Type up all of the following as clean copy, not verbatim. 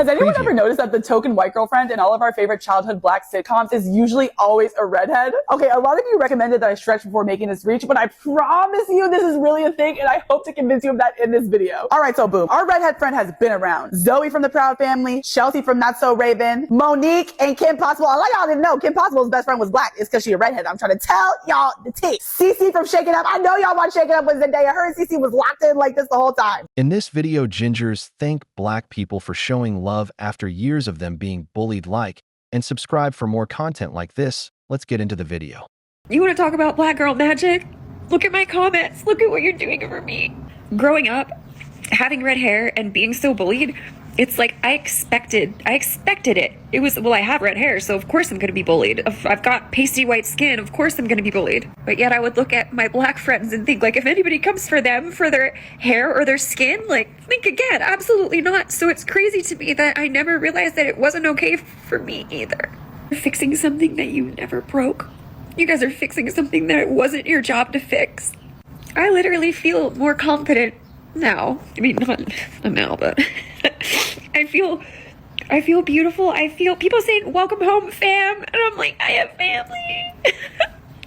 Has anyone ever noticed that the token white girlfriend in all of our favorite childhood black sitcoms is usually always a redhead? Okay, a lot of you recommended that I stretch before making this reach, but I promise you this is really a thing, and I hope to convince you of that in this video. Alright, so boom. Our redhead friend has been around. Zoe from the Proud Family, Chelsea from Not So Raven, Monique, and Kim Possible. A lot of y'all didn't know Kim Possible's best friend was black. It's because she a redhead. I'm trying to tell y'all the tea. Cece from Shake It Up. I know y'all watch Shake It Up with Zendaya. Her and Cece was locked in like this the whole time. In this video, Gingers thank black people for showing love after years of them being bullied and subscribe for more content like this. Let's get into the video. You want to talk about black girl magic? Look at my comments. Look at what you're doing for me. Growing up, having red hair and being so bullied, it's like I expected it. It was, well, I have red hair, so of course I'm going to be bullied. I've got pasty white skin, of course I'm going to be bullied. But yet I would look at my black friends and think, like, if anybody comes for them, for their hair or their skin, like, think again. Absolutely not. So it's crazy to me that I never realized that it wasn't okay for me either. You're fixing something that you never broke. You guys are fixing something that it wasn't your job to fix. I literally feel more confident now. I mean, not now, but I feel beautiful. I feel people saying, welcome home, fam. And I'm like, I have family.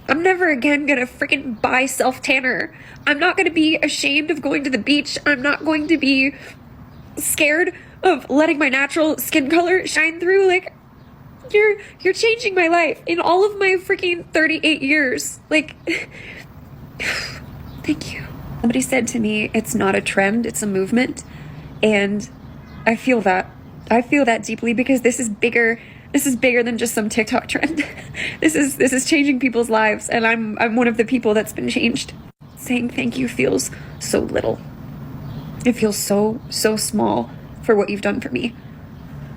I'm never again gonna freaking buy self-tanner. I'm not gonna be ashamed of going to the beach. I'm not going to be scared of letting my natural skin color shine through. Like, you're changing my life in all of my freaking 38 years. Like, thank you. Somebody said to me, it's not a trend, it's a movement. And I feel that. I feel that deeply because this is bigger. This is bigger than just some TikTok trend. This is changing people's lives, and I'm one of the people that's been changed. Saying thank you feels so little. It feels so small for what you've done for me.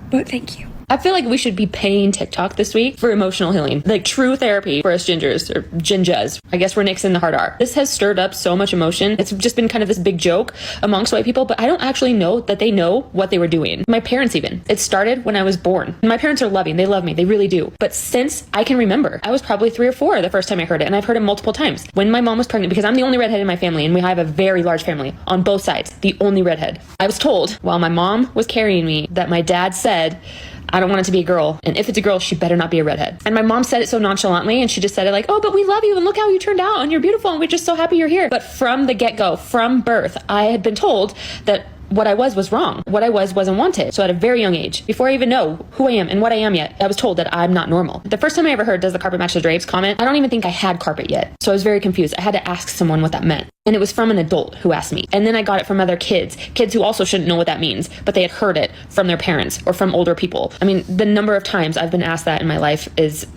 But thank you. I feel like we should be paying TikTok this week for emotional healing, like true therapy for us gingers, or ginjas. I guess we're Nixon the hard R. This has stirred up so much emotion. It's just been kind of this big joke amongst white people, but I don't actually know that they know what they were doing. My parents even. It started when I was born. My parents are loving. They love me. They really do. But since I can remember, I was probably 3 or 4 the first time I heard it, and I've heard it multiple times. When my mom was pregnant, because I'm the only redhead in my family, and we have a very large family on both sides, the only redhead. I was told while my mom was carrying me that my dad said, I don't want it to be a girl, and if it's a girl, she better not be a redhead. And my mom said it so nonchalantly, and she just said it like, oh, but we love you, and look how you turned out, and you're beautiful, and we're just so happy you're here. But from the get-go, from birth, I had been told that what I was wrong. What I wasn't wanted. So at a very young age, before I even know who I am and what I am yet, I was told that I'm not normal. The first time I ever heard, does the carpet match the drapes comment, I don't even think I had carpet yet. So I was very confused. I had to ask someone what that meant. And it was from an adult who asked me. And then I got it from other kids who also shouldn't know what that means, but they had heard it from their parents or from older people. I mean, the number of times I've been asked that in my life is...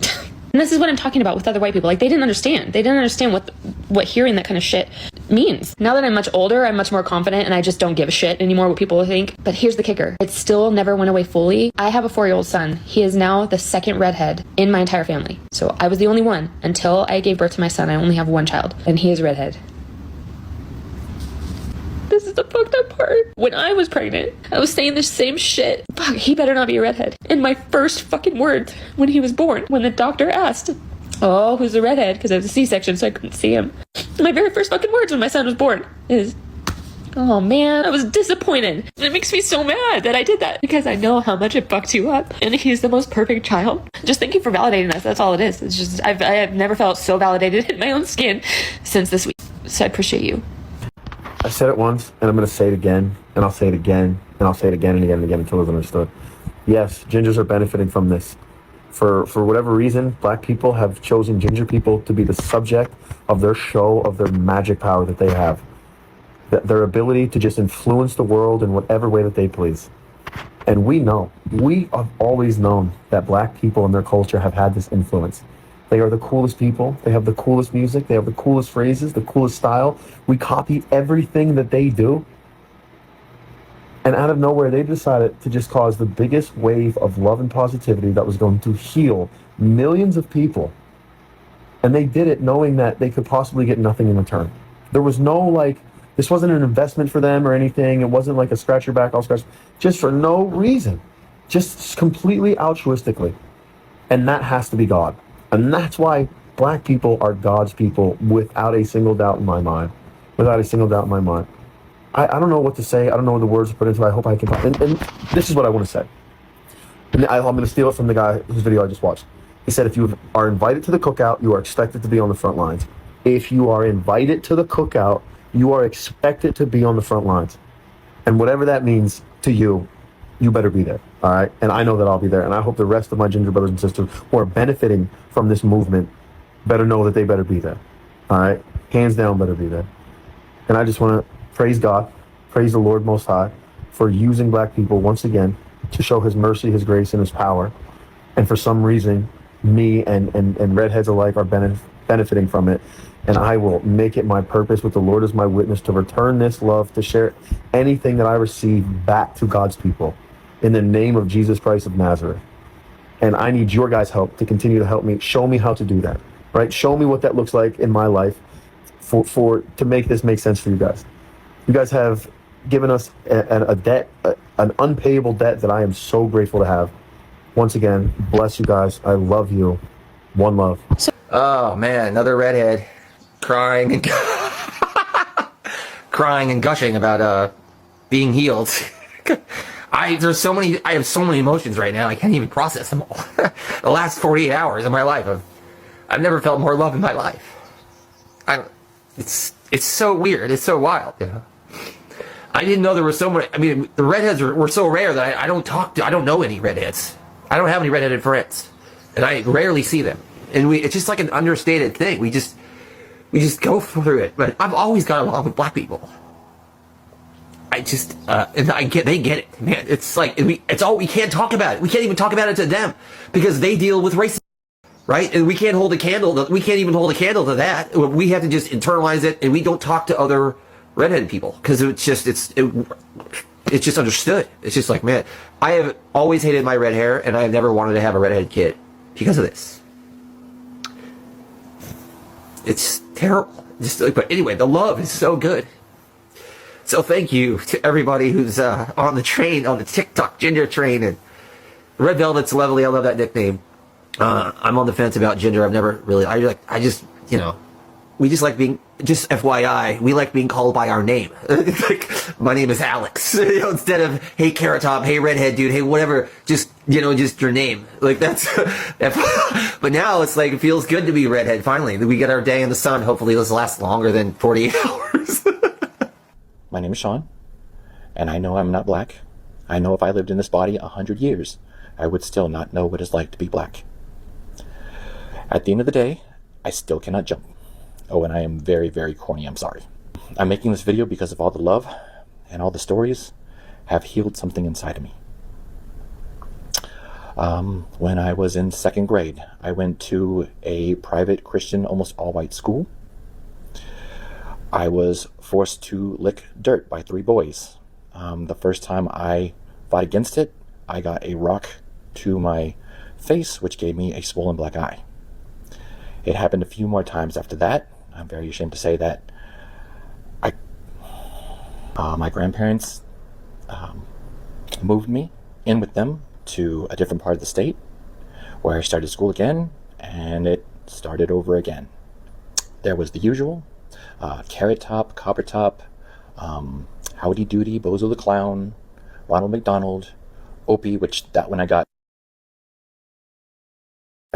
And this is what I'm talking about with other white people. Like, they didn't understand. They didn't understand what hearing that kind of shit means. Now that I'm much older, I'm much more confident, and I just don't give a shit anymore what people think. But here's the kicker. It still never went away fully. I have a 4-year-old son. He is now the second redhead in my entire family. So I was the only one. Until I gave birth to my son, I only have one child, and he is redhead. This is the fucked up part. When I was pregnant, I was saying the same shit. Fuck, he better not be a redhead. And my first fucking words when he was born, when the doctor asked, oh, who's the redhead? Because I was a C-section, so I couldn't see him. My very first fucking words when my son was born is, oh man, I was disappointed. And it makes me so mad that I did that because I know how much it fucked you up. And he's the most perfect child. Just thank you for validating us. That's all it is. It's just, I've never felt so validated in my own skin since this week. So I appreciate you. I said it once, and I'm going to say it again, and I'll say it again, and I'll say it again and again and again until it's understood. Yes, gingers are benefiting from this. For whatever reason, black people have chosen ginger people to be the subject of their show, of their magic power that they have. Their ability to just influence the world in whatever way that they please. And we have always known that black people and their culture have had this influence. They are the coolest people. They have the coolest music. They have the coolest phrases, the coolest style. We copy everything that they do. And out of nowhere, they decided to just cause the biggest wave of love and positivity that was going to heal millions of people. And they did it knowing that they could possibly get nothing in return. There was no, this wasn't an investment for them or anything. It wasn't like a scratch your back, I'll scratch, just for no reason. Just completely altruistically. And that has to be God. And that's why black people are God's people without a single doubt in my mind. Without a single doubt in my mind. I don't know what to say. I don't know the words to put into it. I hope I can. And this is what I want to say. And I'm going to steal it from the guy whose video I just watched. He said, if you are invited to the cookout, you are expected to be on the front lines. If you are invited to the cookout, you are expected to be on the front lines. And whatever that means to you, you better be there. All right. And I know that I'll be there. And I hope the rest of my ginger brothers and sisters who are benefiting from this movement better know that they better be there. All right. Hands down, better be there. And I just want to praise God, praise the Lord Most High for using black people once again to show his mercy, his grace, and his power. And for some reason, me and redheads alike are benefiting from it. And I will make it my purpose with the Lord as my witness to return this love, to share anything that I receive back to God's people in the name of Jesus Christ of Nazareth. And I need your guys' help to continue to help me. Show me how to do that, right? Show me what that looks like in my life to make this make sense for you guys. You guys have given us a debt, an unpayable debt that I am so grateful to have. Once again, bless you guys. I love you. One love. Oh man, another redhead crying and crying and gushing about being healed. I have so many emotions right now. I can't even process them all. The last 48 hours of my life, I've never felt more love in my life. It's so weird. It's so wild. You know? I didn't know there were so many. I mean, the redheads were so rare that I don't know any redheads. I don't have any redheaded friends, and I rarely see them. And it's just like an understated thing. We just go through it. But I've always got along with black people. And they get it, man. It's like we can't talk about it. We can't even talk about it to them because they deal with racism, right? And we can't hold a candle. We can't even hold a candle to that. We have to just internalize it, and we don't talk to other redheaded people because it's just understood. It's just like, man, I have always hated my red hair, and I have never wanted to have a redheaded kid because of this. It's terrible. But anyway, the love is so good. So thank you to everybody who's on the train, on the TikTok Ginger train. And Red Velvet's lovely. I love that nickname. I'm on the fence about Ginger. I've never really, we just like being, just FYI, we like being called by our name. Like, my name is Alex. Instead of, hey, Carrot Top, hey, Redhead Dude, hey, whatever, just your name. Like, but now it's like, it feels good to be Redhead, finally. We get our day in the sun. Hopefully this lasts longer than 48 hours. My name is Sean, and I know I'm not black. I know if I lived in this body 100 years, I would still not know what it's like to be black. At the end of the day, I still cannot jump. Oh, and I am very, very corny, I'm sorry. I'm making this video because of all the love and all the stories have healed something inside of me. When I was in 2nd grade, I went to a private Christian, almost all-white school. I was forced to lick dirt by 3 boys. The first time I fought against it, I got a rock to my face, which gave me a swollen black eye. It happened a few more times after that. I'm very ashamed to say that my grandparents moved me in with them to a different part of the state where I started school again, and it started over again. There was the usual Carrot Top, Copper Top, Howdy Doody, Bozo the Clown, Ronald McDonald, Opie, which that one I got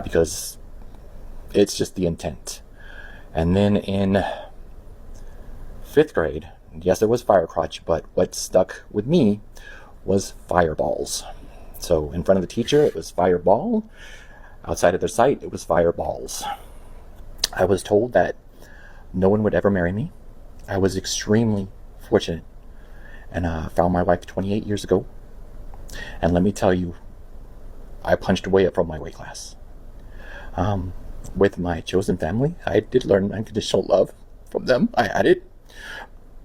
because it's just the intent. And then in 5th grade, yes, there was fire crotch, but what stuck with me was fireballs. So in front of the teacher, it was fireball. Outside of their sight, it was fireballs. I was told that no one would ever marry me. I was extremely fortunate and found my wife 28 years ago. And let me tell you, I punched way up from my weight class. With my chosen family, I did learn unconditional love from them. I had it,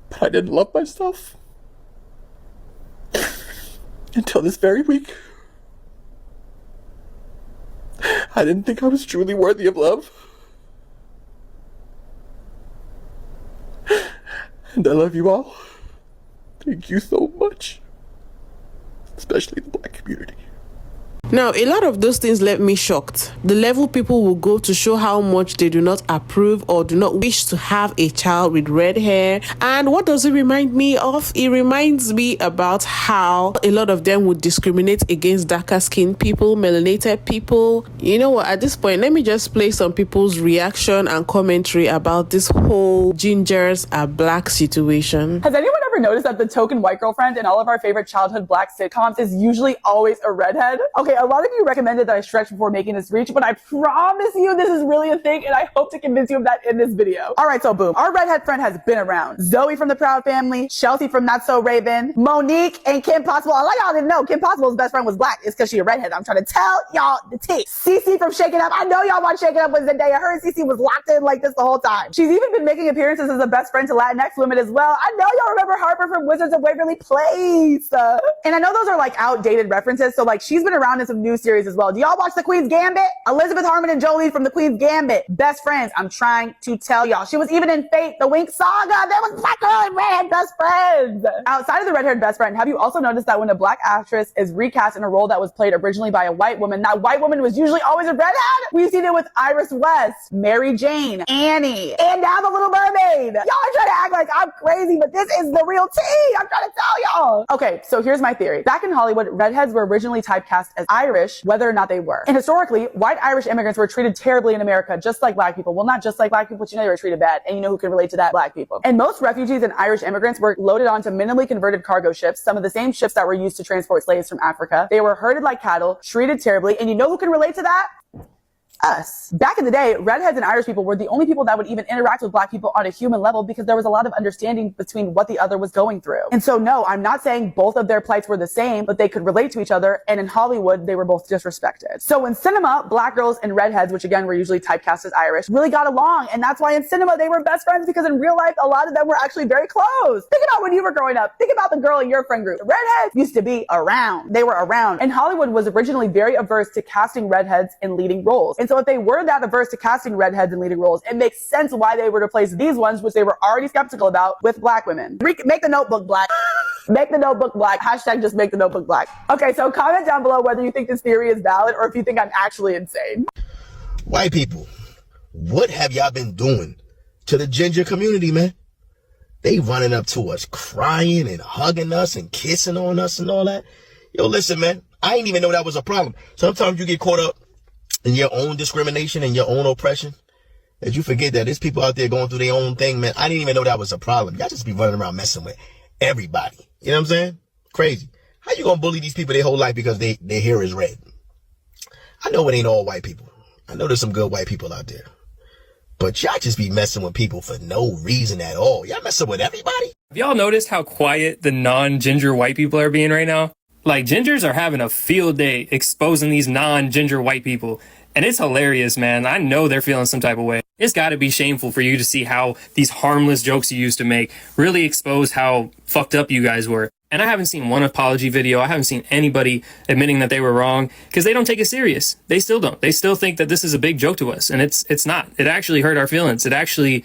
but I didn't love myself until this very week. I didn't think I was truly worthy of love. And I love you all. Thank you so much. Especially the black community. Now, a lot of those things left me shocked. The level people will go to show how much they do not approve or do not wish to have a child with red hair. And what does it remind me of? It reminds me about how a lot of them would discriminate against darker skinned people, melanated people. You know what, at this point, let me just play some people's reaction and commentary about this whole gingers are black situation. Has anyone ever noticed that the token white girlfriend in all of our favorite childhood black sitcoms is usually always a redhead? Okay, a lot of you recommended that I stretch before making this reach, but I promise you this is really a thing, and I hope to convince you of that in this video. All right, so boom. Our redhead friend has been around. Zoe from The Proud Family, Chelsea from Not So Raven, Monique, and Kim Possible. A lot of y'all didn't know Kim Possible's best friend was black. It's because she a redhead. I'm trying to tell y'all the tea. Cece from Shake It Up. I know y'all watch Shake It Up with Zendaya. Her and Cece was locked in like this the whole time. She's even been making appearances as a best friend to Latinx women as well. I know y'all remember Harper from Wizards of Waverly Place. And I know those are like outdated references, so like she's been around in some new series as well. Do y'all watch The Queen's Gambit? Elizabeth Harmon and Jolie from The Queen's Gambit. Best friends. I'm trying to tell y'all. She was even in Fate, The Winx Saga. There was black girl and redhead best friends. Outside of the red-haired best friend, have you also noticed that when a black actress is recast in a role that was played originally by a white woman, that white woman was usually always a redhead? We've seen it with Iris West, Mary Jane, Annie, and now The Little Mermaid. Y'all are trying to act like I'm crazy, but this is the real tea. I'm trying to tell y'all. Okay, so here's my theory. Back in Hollywood, redheads were originally typecast as Irish, whether or not they were. And historically, white Irish immigrants were treated terribly in America, just like black people. Well, not just like black people, but you know they were treated bad. And you know who can relate to that? Black people. And most refugees and Irish immigrants were loaded onto minimally converted cargo ships, some of the same ships that were used to transport slaves from Africa. They were herded like cattle, treated terribly. And you know who can relate to that? Us. Back in the day, redheads and Irish people were the only people that would even interact with black people on a human level because there was a lot of understanding between what the other was going through. And so no, I'm not saying both of their plights were the same, but they could relate to each other, and in Hollywood, they were both disrespected. So in cinema, black girls and redheads, which again were usually typecast as Irish, really got along, and that's why in cinema they were best friends, because in real life, a lot of them were actually very close. Think about when you were growing up. Think about the girl in your friend group. The redheads used to be around. They were around. And Hollywood was originally very averse to casting redheads in leading roles. And so if they were that averse to casting redheads in leading roles, it makes sense why they would replace these ones, which they were already skeptical about, with black women. Make the Notebook black. Make the Notebook black. Hashtag just make the Notebook black. Okay, so comment down below whether you think this theory is valid or if you think I'm actually insane. White people, what have y'all been doing to the ginger community, man? They running up to us, crying and hugging us and kissing on us and all that. Yo, listen, man, I didn't even know that was a problem. Sometimes you get caught up in your own discrimination and your own oppression that you forget that there's people out there going through their own thing, man. I didn't even know that was a problem. Y'all just be running around messing with everybody. You know what I'm saying? Crazy. How you gonna bully these people their whole life because their hair is red? I know it ain't all white people. I know there's some good white people out there. But y'all just be messing with people for no reason at all. Y'all messing with everybody? Have y'all noticed how quiet the non-ginger white people are being right now? Like, gingers are having a field day exposing these non-ginger white people. And it's hilarious, man. I know they're feeling some type of way. It's got to be shameful for you to see how these harmless jokes you used to make really expose how fucked up you guys were. And I haven't seen one apology video. I haven't seen anybody admitting that they were wrong because they don't take it serious. They still don't. They still think that this is a big joke to us. And it's not. It actually hurt our feelings. It actually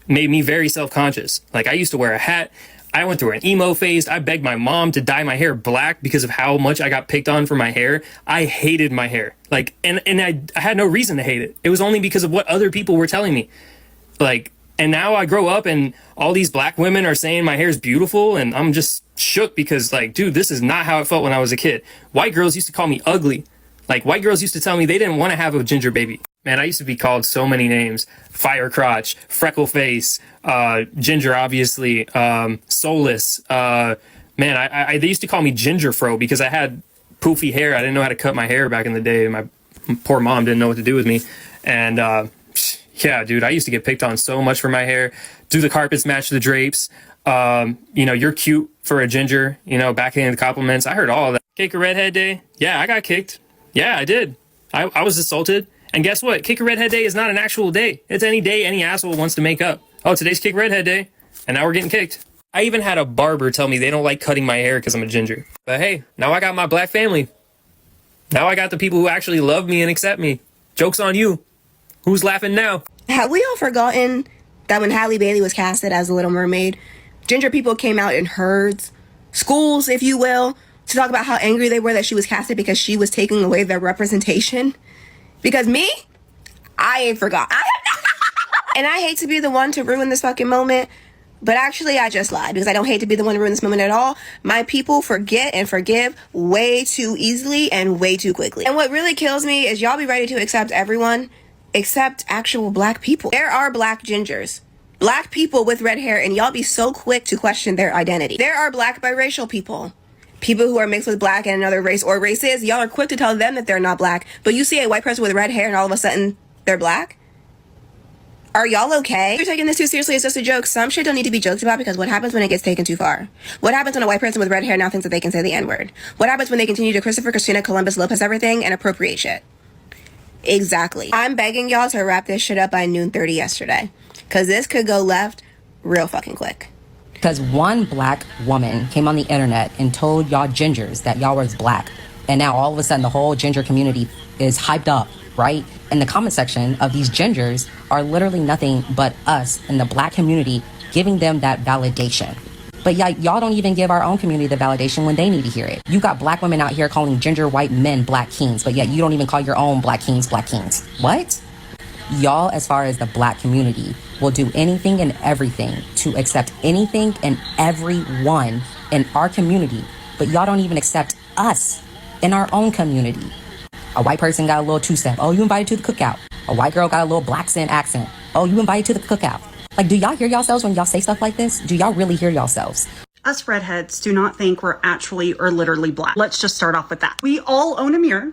made me very self-conscious. Like, I used to wear a hat. I went through an emo phase. I begged my mom to dye my hair black because of how much I got picked on for my hair. I hated my hair. Like, and I had no reason to hate it. It was only because of what other people were telling me. Like, and now I grow up and all these black women are saying my hair is beautiful, and I'm just shook because, like, dude, this is not how it felt when I was a kid. White girls used to call me ugly. Like, white girls used to tell me they didn't want to have a ginger baby. Man, I used to be called so many names. Fire crotch, freckle face, ginger, obviously, soulless. Man, they used to call me ginger fro because I had poofy hair. I didn't know how to cut my hair back in the day. My poor mom didn't know what to do with me. And yeah, dude, I used to get picked on so much for my hair. Do the carpets match the drapes? You know, you're cute for a ginger, you know, backing the compliments. I heard all of that. Kick a redhead day? Yeah, I got kicked. Yeah, I did. I was assaulted. And guess what? Kick a redhead day is not an actual day. It's any day any asshole wants to make up. Oh, today's kick redhead day. And now we're getting kicked. I even had a barber tell me they don't like cutting my hair because I'm a ginger. But hey, now I got my black family. Now I got the people who actually love me and accept me. Joke's on you. Who's laughing now? Have we all forgotten that when Halle Bailey was casted as The Little Mermaid, ginger people came out in herds? Schools, if you will, to talk about how angry they were that she was casted because she was taking away their representation. Because me, I ain't forgot. And I hate to be the one to ruin this fucking moment, but actually I just lied because I don't hate to be the one to ruin this moment at all. My people forget and forgive way too easily and way too quickly. And what really kills me is y'all be ready to accept everyone except actual black people. There are black gingers, black people with red hair, and y'all be so quick to question their identity. There are black biracial people. People who are mixed with black and another race or races, y'all are quick to tell them that they're not black. But you see a white person with red hair and all of a sudden they're black? Are y'all okay? If you're taking this too seriously, it's just a joke. Some shit don't need to be joked about because what happens when it gets taken too far? What happens when a white person with red hair now thinks that they can say the N-word? What happens when they continue to Christopher, Christina, Columbus, Lopez everything and appropriate shit? Exactly. I'm begging y'all to wrap this shit up by noon 30 yesterday. Because this could go left real fucking quick. Because one black woman came on the internet and told y'all gingers that y'all was black. And now all of a sudden the whole ginger community is hyped up, right? And the comment section of these gingers are literally nothing but us in the black community giving them that validation. But y'all don't even give our own community the validation when they need to hear it. You got black women out here calling ginger white men black kings, but yet you don't even call your own black kings black kings. What? Y'all, as far as the black community, will do anything and everything to accept anything and everyone in our community, but y'all don't even accept us in our own community. A white person got a little two-step. Oh, you invited to the cookout. A white girl got a little black accent. Oh, you invited to the cookout. Like, do y'all hear yourselves when y'all say stuff like this? Do y'all really hear yourselves? Us redheads do not think we're actually or literally black. Let's just start off with that. We all own a mirror,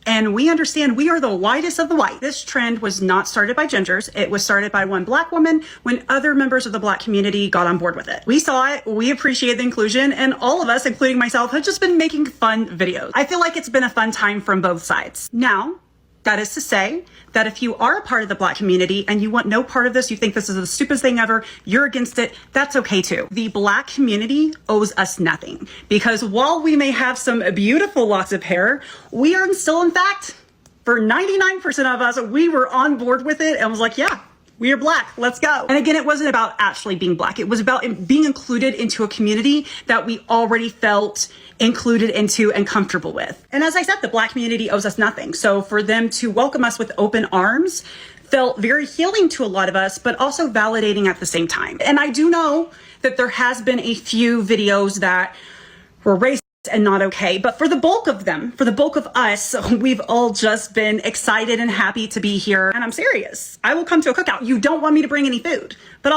and we understand we are the whitest of the white. This trend was not started by gingers. It was started by one black woman when other members of the black community got on board with it. We saw it, we appreciate the inclusion, and all of us, including myself, have just been making fun videos. I feel like it's been a fun time from both sides. Now, that is to say that if you are a part of the black community and you want no part of this, you think this is the stupidest thing ever, you're against it, that's okay too. The black community owes us nothing because while we may have some beautiful locks of hair, we are still, in fact, for 99% of us, we were on board with it and was like, yeah, we are black, let's go. And again, it wasn't about actually being black. It was about being included into a community that we already felt included into and comfortable with. And as I said, the black community owes us nothing. So for them to welcome us with open arms felt very healing to a lot of us, but also validating at the same time. And I do know that there has been a few videos that were racist and not okay, but for the bulk of them, for the bulk of us, we've all just been excited and happy to be here. And I'm serious. I will come to a cookout. You don't want me to bring any food, but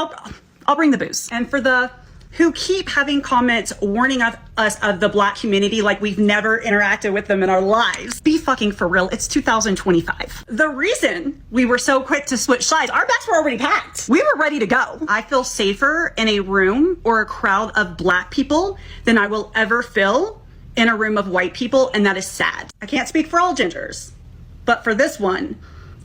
I'll bring the booze. And for the who keep having comments warning of us of the black community like we've never interacted with them in our lives, be fucking for real. It's 2025. The reason we were so quick to switch sides, our bags were already packed. We were ready to go. I feel safer in a room or a crowd of black people than I will ever feel in a room of white people, and that is sad. I can't speak for all gingers, but for this one,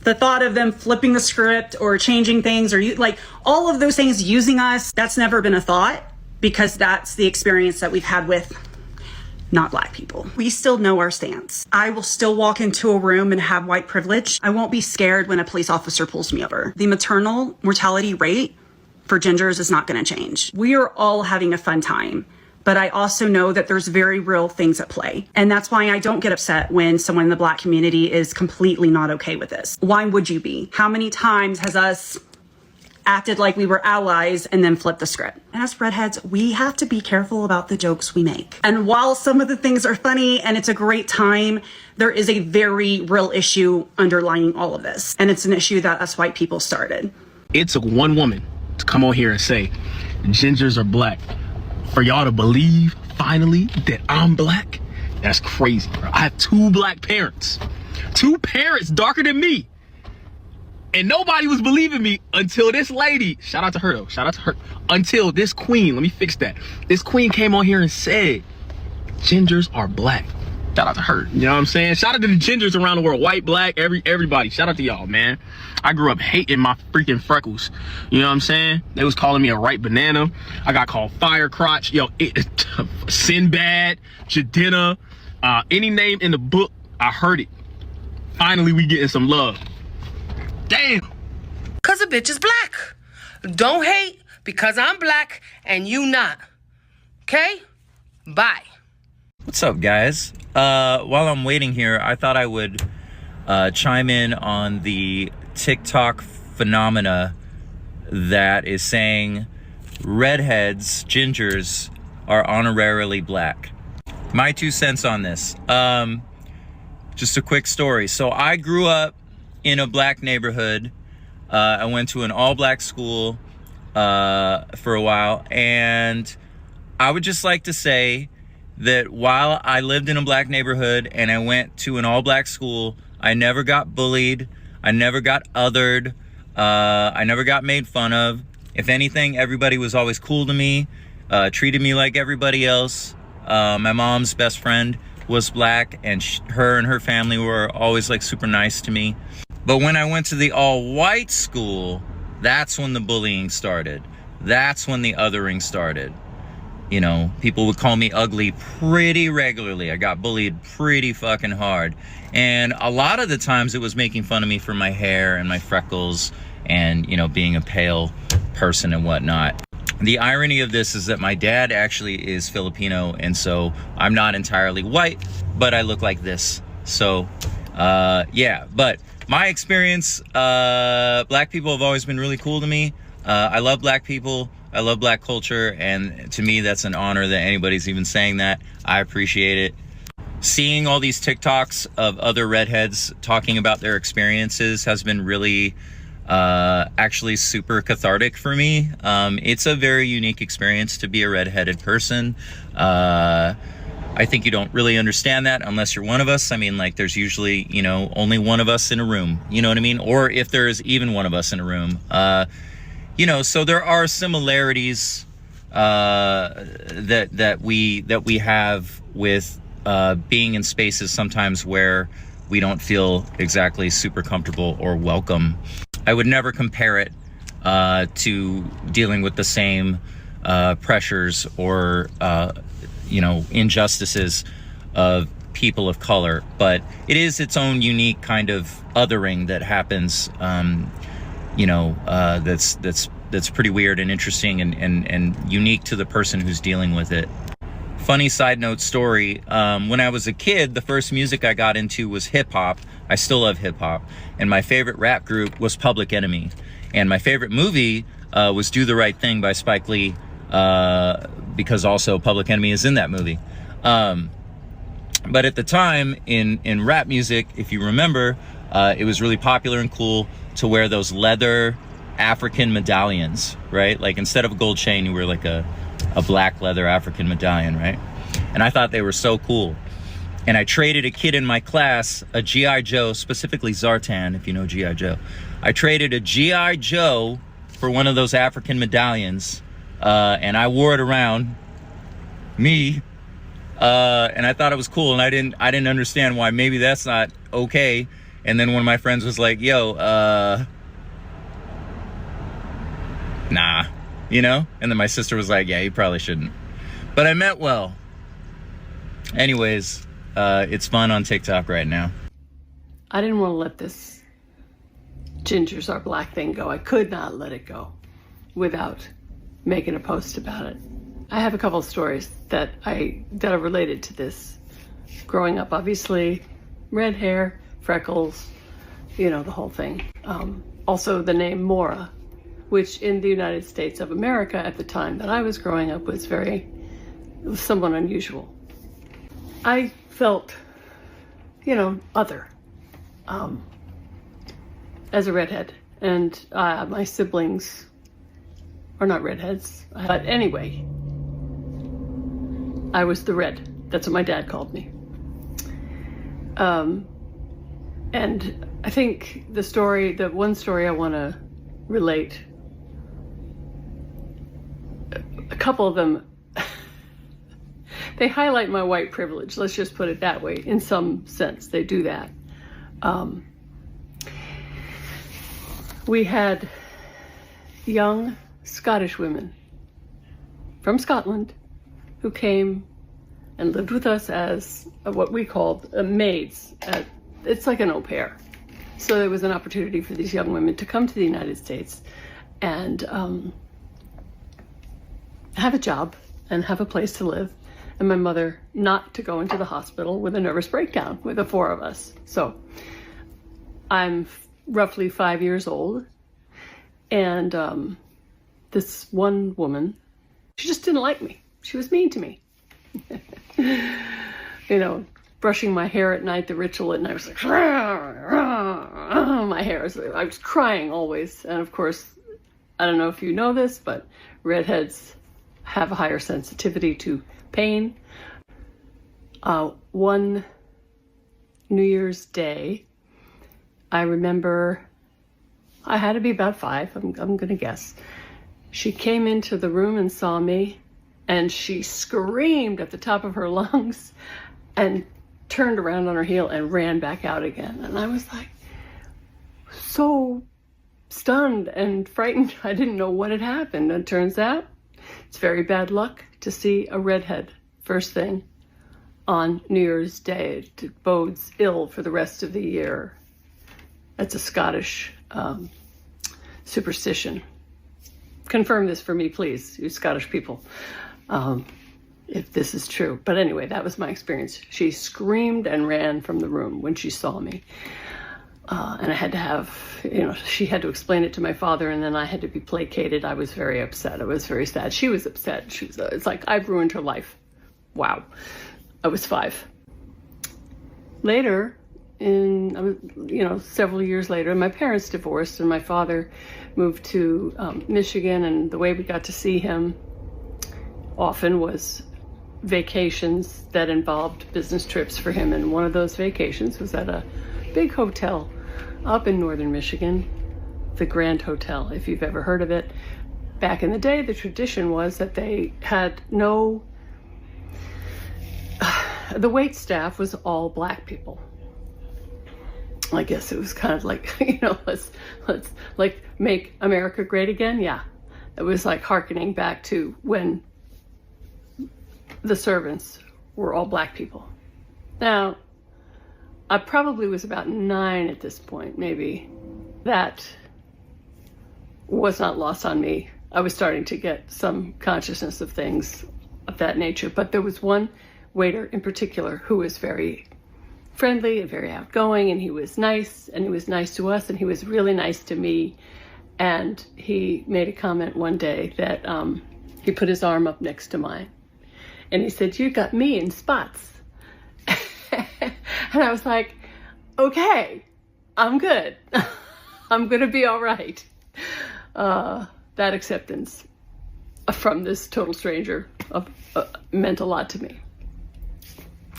the thought of them flipping the script or changing things or like all of those things using us, that's never been a thought because that's the experience that we've had with not black people. We still know our stance. I will still walk into a room and have white privilege. I won't be scared when a police officer pulls me over. The maternal mortality rate for gingers is not gonna change. We are all having a fun time, but I also know that there's very real things at play. And that's why I don't get upset when someone in the black community is completely not okay with this. Why would you be? How many times has us acted like we were allies and then flipped the script? And as redheads, we have to be careful about the jokes we make. And while some of the things are funny and it's a great time, there is a very real issue underlying all of this. And it's an issue that us white people started. It took one woman to come on here and say, gingers are black. For y'all to believe, finally, that I'm black, that's crazy, bro. I have two black parents. Two parents darker than me. And nobody was believing me until this lady, shout out to her though, shout out to her, until this queen, let me fix that. This queen came on here and said, gingers are black. Shout out to her, you know what I'm saying? Shout out to the gingers around the world, white, black, everybody. Shout out to y'all, man. I grew up hating my freaking freckles. You know what I'm saying? They was calling me a ripe banana. I got called fire crotch, Sinbad, Jadena, any name in the book, I heard it. Finally, we getting some love. Damn. Cause a bitch is black. Don't hate because I'm black and you not. Okay? Bye. What's up, guys? While I'm waiting here, I thought I would chime in on the TikTok phenomena that is saying redheads, gingers, are honorarily black. My 2 cents on this. Just a quick story. So I grew up in a black neighborhood. I went to an all-black school for a while, and I would just like to say that while I lived in a black neighborhood and I went to an all-black school, I never got bullied, I never got othered, I never got made fun of. If anything, everybody was always cool to me, treated me like everybody else. My mom's best friend was black, and her and her family were always like super nice to me. But when I went to the all-white school, that's when the bullying started. That's when the othering started. You know, people would call me ugly pretty regularly. I got bullied pretty fucking hard. And a lot of the times it was making fun of me for my hair and my freckles and, you know, being a pale person and whatnot. The irony of this is that my dad actually is Filipino, and so I'm not entirely white, but I look like this. So, yeah, but my experience, black people have always been really cool to me. I love black people. I love black culture, and to me, that's an honor that anybody's even saying that. I appreciate it. Seeing all these TikToks of other redheads talking about their experiences has been really actually super cathartic for me. It's a very unique experience to be a redheaded person. I think you don't really understand that unless you're one of us. I mean, like, there's usually, you know, only one of us in a room, you know what I mean? Or if there's even one of us in a room. You know, so there are similarities that we have with being in spaces sometimes where we don't feel exactly super comfortable or welcome. I would never compare it to dealing with the same pressures or you know, injustices of people of color, but it is its own unique kind of othering that happens. You know, that's pretty weird and interesting and unique to the person who's dealing with it. Funny side note story, when I was a kid, the first music I got into was hip hop. I still love hip hop. And my favorite rap group was Public Enemy. And my favorite movie was Do the Right Thing by Spike Lee, because also Public Enemy is in that movie. But at the time in rap music, if you remember, it was really popular and cool to wear those leather African medallions, right? Like, instead of a gold chain, you wear like a black leather African medallion, right? And I thought they were so cool. And I traded a kid in my class a G.I. Joe, specifically Zartan, if you know G.I. Joe. I traded a G.I. Joe for one of those African medallions, and I wore it around me, and I thought it was cool, and I didn't understand why maybe that's not okay. And then one of my friends was like, yo, nah, you know? And then my sister was like, yeah, you probably shouldn't. But I meant well. Anyways, it's fun on TikTok right now. I didn't want to let this gingers are black thing go. I could not let it go without making a post about it. I have a couple of stories that are related to this. Growing up, obviously, red hair, freckles, you know, the whole thing. Also the name Mora, which in the United States of America at the time that I was growing up was somewhat unusual. I felt, you know, other as a redhead, and my siblings are not redheads. But anyway, I was the red. That's what my dad called me. And I think the one story I want to relate, a couple of them, they highlight my white privilege. Let's just put it that way. In some sense, they do that. We had young Scottish women from Scotland who came and lived with us as what we called maids. It's like an au pair. So there was an opportunity for these young women to come to the United States and have a job and have a place to live and my mother not to go into the hospital with a nervous breakdown with the four of us. So I'm roughly 5 years old, and this one woman, she just didn't like me. She was mean to me. You know, brushing my hair at night, the ritual at night was like, my hair. I was crying always. And of course, I don't know if you know this, but redheads have a higher sensitivity to pain. One New Year's Day, I remember I had to be about 5, I'm going to guess. She came into the room and saw me, and she screamed at the top of her lungs and turned around on her heel and ran back out again. And I was like so stunned and frightened. I didn't know what had happened. And it turns out it's very bad luck to see a redhead first thing on New Year's Day. It bodes ill for the rest of the year. That's a Scottish superstition. Confirm this for me, please, you Scottish people, if this is true. But anyway, that was my experience. She screamed and ran from the room when she saw me. And I had to have, you know, she had to explain it to my father, and then I had to be placated. I was very upset. I was very sad. She was upset. She was, it's like, I've ruined her life. Wow. I was 5. Later, several years later, my parents divorced, and my father moved to Michigan, and the way we got to see him often was vacations that involved business trips for him. And one of those vacations was at a big hotel up in northern Michigan, the Grand Hotel, if you've ever heard of it. Back in the day, the tradition was that they had the wait staff was all black people. I guess it was kind of like, let's like make America great again. Yeah, it was like hearkening back to when the servants were all black people. Now, I probably was about 9 at this point, maybe. That was not lost on me. I was starting to get some consciousness of things of that nature. But there was one waiter in particular who was very friendly and very outgoing, and he was nice, and he was nice to us, and he was really nice to me. And he made a comment one day that he put his arm up next to mine, and he said, "You got me in spots." And I was like, okay, I'm good. I'm gonna be all right. That acceptance from this total stranger meant a lot to me.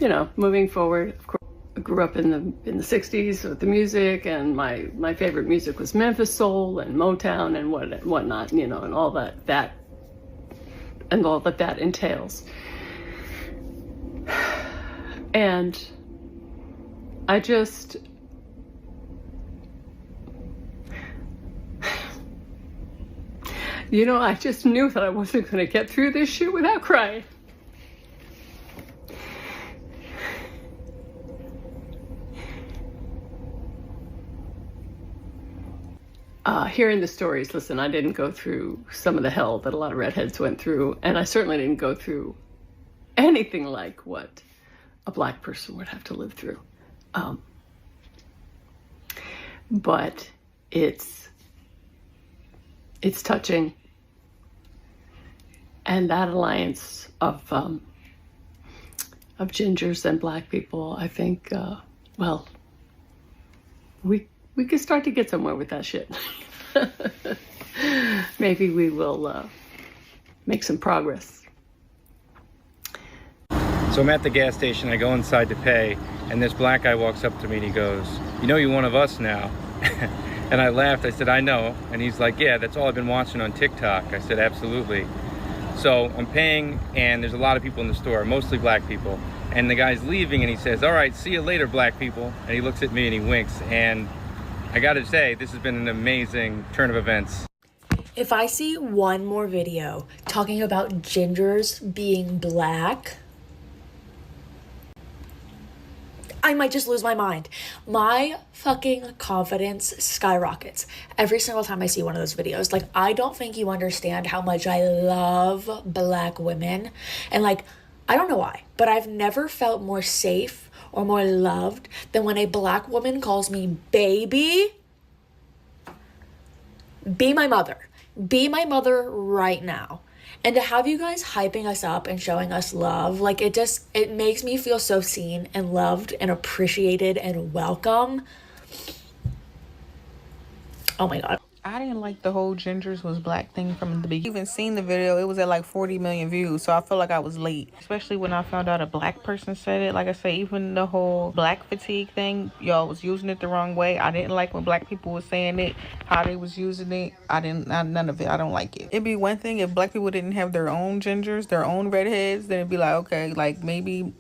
You know, moving forward, of course, I grew up in the 60s with the music, and my favorite music was Memphis Soul and Motown and whatnot, you know, and all that entails. And I just, I just knew that I wasn't going to get through this shit without crying. Hearing the stories, listen, I didn't go through some of the hell that a lot of redheads went through, and I certainly didn't go through anything like what a black person would have to live through. But it's touching. And that alliance of gingers and black people, I think, we could start to get somewhere with that shit. Maybe we will make some progress. So I'm at the gas station, I go inside to pay, and this black guy walks up to me and he goes, "You know you're one of us now." And I laughed, I said, "I know." And he's like, "Yeah, that's all I've been watching on TikTok." I said, "Absolutely." So I'm paying, and there's a lot of people in the store, mostly black people. And the guy's leaving, and he says, "All right, see you later, black people." And he looks at me and he winks. And I gotta say, this has been an amazing turn of events. If I see one more video talking about gingers being black, I might just lose my mind. My fucking confidence skyrockets every single time I see one of those videos. Like, I don't think you understand how much I love black women. And like, I don't know why, but I've never felt more safe or more loved than when a black woman calls me baby. Be my mother. Be my mother right now. And to have you guys hyping us up and showing us love, like it makes me feel so seen and loved and appreciated and welcome. Oh my God. I didn't like the whole Gingers was black thing from the beginning. Even seen the video, it was at like 40 million views, so I feel like I was late. Especially when I found out a black person said it. Like I say, even the whole black fatigue thing, y'all was using it the wrong way. I didn't like when black people was saying it, how they was using it. None of it. I don't like it. It'd be one thing if black people didn't have their own Gingers, their own redheads, then it'd be like, okay, like maybe.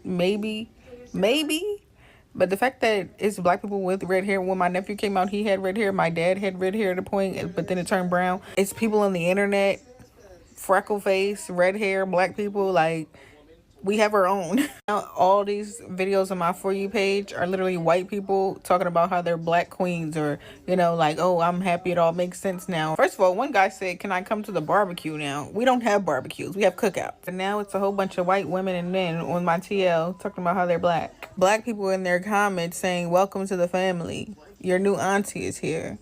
But the fact that it's black people with red hair, when my nephew came out, he had red hair. My dad had red hair at a point, but then it turned brown. It's people on the internet, freckle face, red hair, black people, like, we have our own. All these videos on my For You page are literally white people talking about how they're black queens, or, you know, like, oh, I'm happy it all makes sense now. First of all, one guy said, can I come to the barbecue now? We don't have barbecues. We have cookouts. And now it's a whole bunch of white women and men on my TL talking about how they're black. Black people in their comments saying, welcome to the family. Your new auntie is here.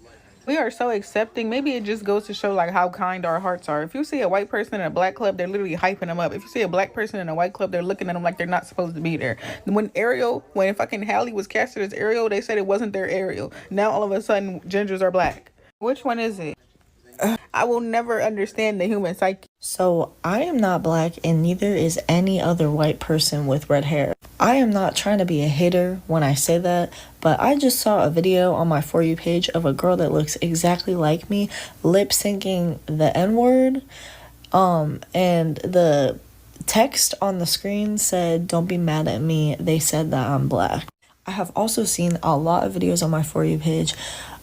We are so accepting. Maybe it just goes to show like how kind our hearts are. If you see a white person in a black club, they're literally hyping them up. If you see a black person in a white club, they're looking at them like they're not supposed to be there. When fucking Halle was casted as Ariel, they said it wasn't their Ariel. Now all of a sudden, Gingers are black. Which one is it? I will never understand the human psyche. So I am not black, and neither is any other white person with red hair. I am not trying to be a hater when I say that, but I just saw a video on my For You page of a girl that looks exactly like me lip syncing the N-word. And the text on the screen said, don't be mad at me. They said that I'm black. I have also seen a lot of videos on my For You page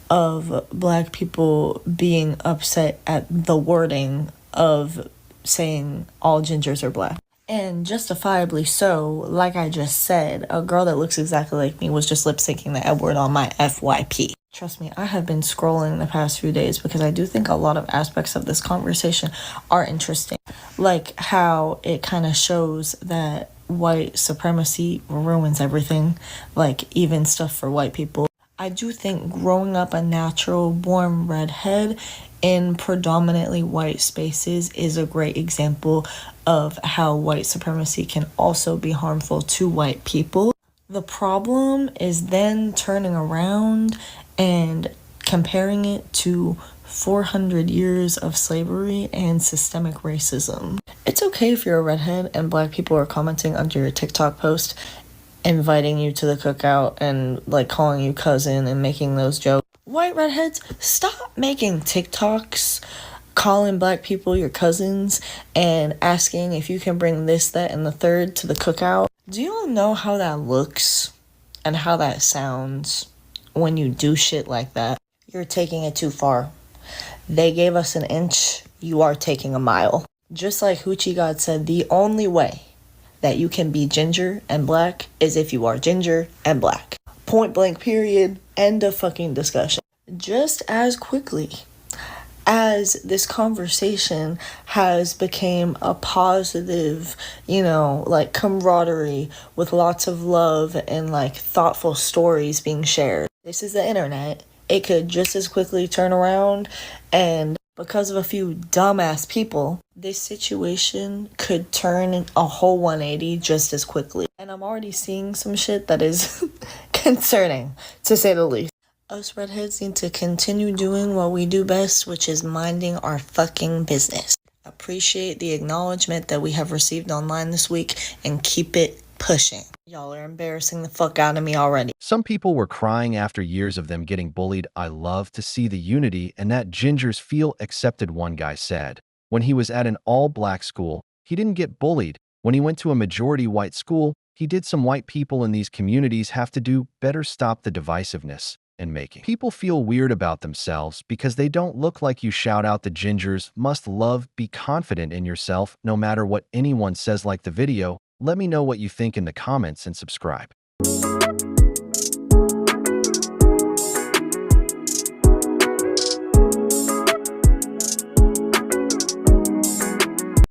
of black people being upset at the wording of saying all Gingers are black. And justifiably so. Like I just said, a girl that looks exactly like me was just lip syncing the N-word on my FYP. Trust me, I have been scrolling the past few days because I do think a lot of aspects of this conversation are interesting. Like how it kind of shows that white supremacy ruins everything, like even stuff for white people. I do think growing up a natural born redhead in predominantly white spaces is a great example of how white supremacy can also be harmful to white people. The problem is then turning around and comparing it to 400 years of slavery and systemic racism. It's okay if you're a redhead and black people are commenting under your TikTok post, inviting you to the cookout and like calling you cousin and making those jokes. White redheads, stop making TikToks calling black people your cousins and asking if you can bring this, that, and the third to the cookout. Do you all know how that looks and how that sounds when you do shit like that? You're taking it too far. They gave us an inch, you are taking a mile. Just like Hoochie God said, the only way that you can be ginger and black is if you are ginger and black. Point blank period. End of fucking discussion. Just as quickly as this conversation has become a positive, like camaraderie with lots of love and like thoughtful stories being shared. This is the internet. It could just as quickly turn around and because of a few dumbass people, this situation could turn a whole 180 just as quickly. And I'm already seeing some shit that is concerning, to say the least. Us redheads need to continue doing what we do best, which is minding our fucking business. Appreciate the acknowledgement that we have received online this week and keep it pushing. Y'all are embarrassing the fuck out of me already. Some people were crying after years of them getting bullied. I love to see the unity and that Gingers feel accepted, one guy said. When he was at an all-black school, he didn't get bullied. When he went to a majority white school, he did. Some white people in these communities have to do better. Stop the divisiveness and making people feel weird about themselves because they don't look like you. Shout out the Gingers. Must love. Be confident in yourself no matter what anyone says. Like the video. Let me know what you think in the comments and subscribe.